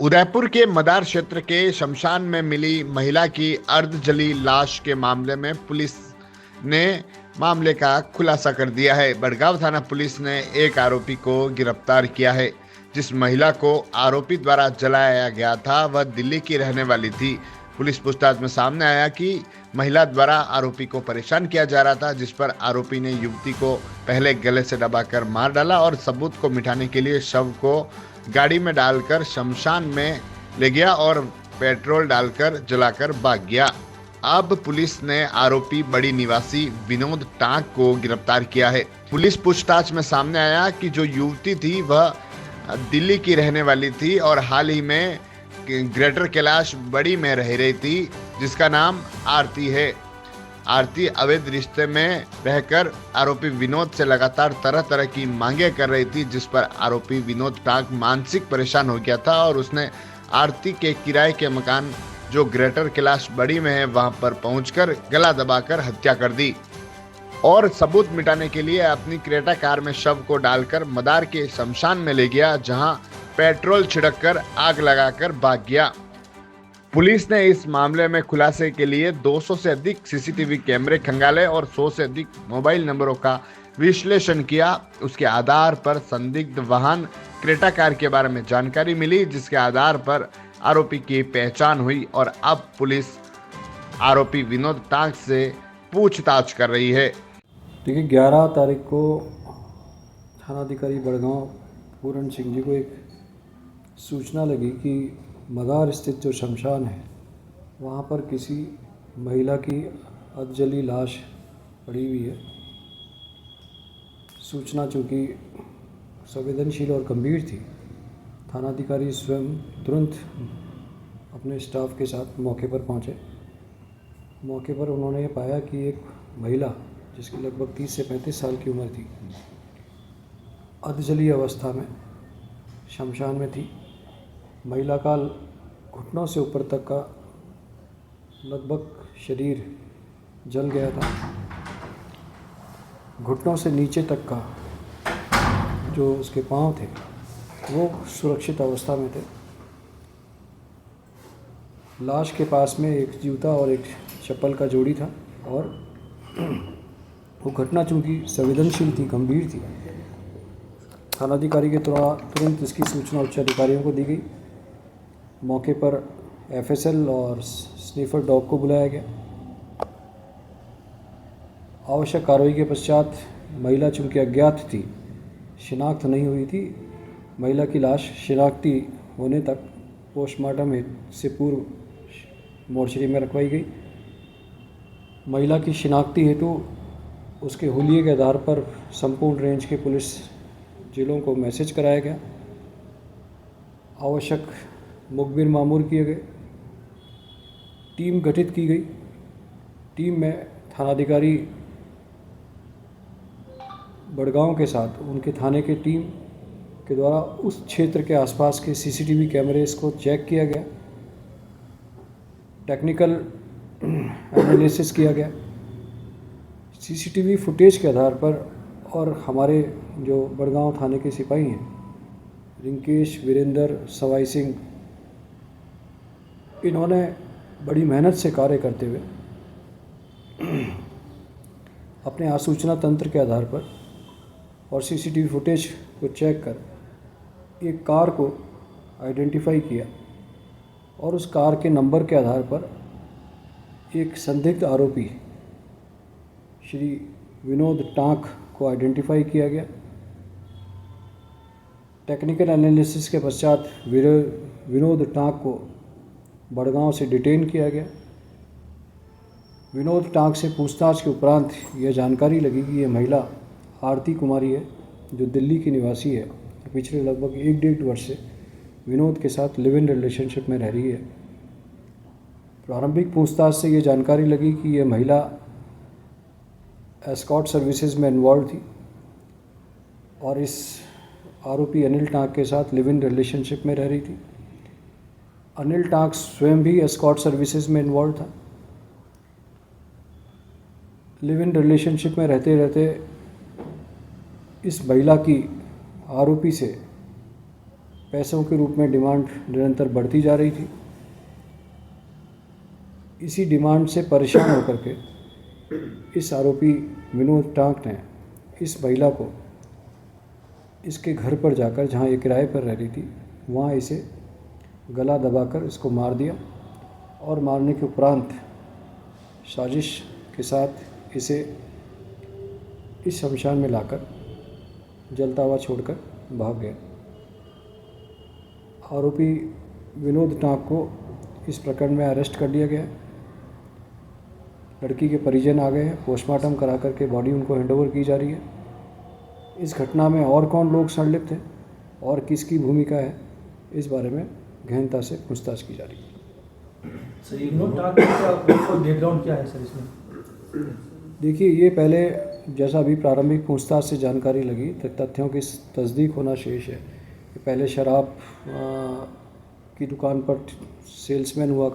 उदयपुर के मदार क्षेत्र के शमशान में मिली महिला की अर्ध जली लाश के मामले में पुलिस ने मामले का खुलासा कर दिया है। बड़गांव थाना पुलिस ने एक आरोपी को गिरफ्तार किया है। जिस महिला को आरोपी द्वारा जलाया गया था वह दिल्ली की रहने वाली थी। पुलिस पूछताछ में सामने आया कि महिला द्वारा आरोपी को परेशान किया जा रहा था, जिस पर आरोपी ने युवती को पहले गले से दबाकर मार डाला और सबूत को मिटाने के लिए शव को गाड़ी में डालकर शमशान में ले गया और पेट्रोल डालकर जलाकर भाग गया। अब पुलिस ने आरोपी बड़ी निवासी विनोद टांक को गिरफ्तार किया है। पुलिस पूछताछ में सामने आया कि जो युवती थी वह दिल्ली की रहने वाली थी और हाल ही में ग्रेटर कैलाश बड़ी में रह रही थी, जिसका नाम आरती है। आरती अवैध रिश्ते में रहकर आरोपी विनोद से लगातार तरह तरह की मांगे कर रही थी, जिस पर आरोपी विनोद टांक मानसिक परेशान हो गया था और उसने आरती के किराए के मकान जो ग्रेटर कैलाश बड़ी में है वहां पर पहुंचकर गला दबाकर हत्या कर दी और सबूत मिटाने के लिए अपनी क्रेटा कार में शव को डालकर मदार के शमशान में ले गया, जहां पेट्रोल छिड़ककर आग लगाकर भाग गया। पुलिस ने इस मामले में खुलासे के लिए 200 से अधिक सीसीटीवी कैमरे खंगाले और 100 से अधिक मोबाइल नंबरों का विश्लेषण किया। उसके आधार पर संदिग्ध वाहन क्रेटा कार के बारे में जानकारी मिली, जिसके आधार पर आरोपी की पहचान हुई और अब पुलिस आरोपी विनोद टांक से पूछताछ कर रही है। देखिए 11 तारीख को थानाधिकारी बड़गांव पूरन सिंह जी को एक सूचना लगी कि मदार स्थित जो शमशान है वहाँ पर किसी महिला की अधजली लाश पड़ी हुई है। सूचना चूँकि संवेदनशील और गंभीर थी, थानाधिकारी स्वयं तुरंत अपने स्टाफ के साथ मौके पर पहुँचे। मौके पर उन्होंने पाया कि एक महिला जिसकी लगभग 30 से 35 साल की उम्र थी, अधजली अवस्था में शमशान में थी। महिला का घुटनों से ऊपर तक का लगभग शरीर जल गया था। घुटनों से नीचे तक का जो उसके पांव थे वो सुरक्षित अवस्था में थे। लाश के पास में एक जूता और एक चप्पल का जोड़ी था और वो घटना चूँकि संवेदनशील थी, गंभीर थी, थानाधिकारी के तुरंत इसकी सूचना उच्च अधिकारियों को दी गई। मौके पर एफएसएल और स्नीफर डॉग को बुलाया गया। आवश्यक कार्रवाई के पश्चात महिला चूँकि अज्ञात थी, शिनाख्त नहीं हुई थी, महिला की लाश शिनाख्ती होने तक पोस्टमार्टम से पूर्व मोर्चरी में रखवाई गई। महिला की शिनाख्ती हेतु उसके हुलिये के आधार पर संपूर्ण रेंज के पुलिस जिलों को मैसेज कराया गया। आवश्यक मुखबिर मामूर किए गए। टीम गठित की गई। टीम में थानाधिकारी बड़गांव के साथ उनके थाने के टीम के द्वारा उस क्षेत्र के आसपास के सीसीटीवी कैमरेस को चेक किया गया, टेक्निकल एनालिसिस किया गया। सीसीटीवी फुटेज के आधार पर और हमारे जो बड़गांव थाने के सिपाही हैं, रिंकेश, वीरेंद्र, सवाई सिंह, इन्होंने बड़ी मेहनत से कार्य करते हुए अपने आसूचना तंत्र के आधार पर और सीसीटीवी फुटेज को चेक कर एक कार को आइडेंटिफाई किया और उस कार के नंबर के आधार पर एक संदिग्ध आरोपी श्री विनोद टांक को आइडेंटिफाई किया गया। टेक्निकल एनालिसिस के पश्चात विनोद टांक को बड़गांव से डिटेन किया गया। विनोद टांक से पूछताछ के उपरांत यह जानकारी लगी कि यह महिला आरती कुमारी है, जो दिल्ली की निवासी है। पिछले लगभग 1-1.5 वर्ष से विनोद के साथ लिव इन रिलेशनशिप में रह रही है। प्रारंभिक पूछताछ से ये जानकारी लगी कि यह महिला एस्कॉर्ट सर्विसेज में इन्वॉल्व थी और इस आरोपी अनिल टांक के साथ लिव इन रिलेशनशिप में रह रही थी। अनिल टांक स्वयं भी एस्कॉर्ट सर्विसेज में इन्वॉल्व था। लिव इन रिलेशनशिप में रहते रहते इस महिला की आरोपी से पैसों के रूप में डिमांड निरंतर बढ़ती जा रही थी। इसी डिमांड से परेशान होकर के इस आरोपी विनोद टांक ने इस महिला को इसके घर पर जाकर, जहाँ ये किराए पर रह रही थी, वहाँ इसे गला दबाकर इसको मार दिया और मारने के उपरांत साजिश के साथ इसे इस शमशान में लाकर जलता हुआ छोड़कर भाग गए। आरोपी विनोद टांक को इस प्रकरण में अरेस्ट कर लिया गया है। लड़की के परिजन आ गए हैं, पोस्टमार्टम करा करके बॉडी उनको हैंडओवर की जा रही है। इस घटना में और कौन लोग संलिप्त हैं और किसकी भूमिका है, इस बारे में गहनता से पूछताछ की जा रही है। सर, विनोद टांक का बैकग्राउंड क्या है सर इसमें? देखिए, ये पहले जैसा अभी प्रारंभिक पूछताछ से जानकारी लगी, तथ्यों की तस्दीक होना शेष है। पहले शराब की दुकान पर सेल्समैन हुआ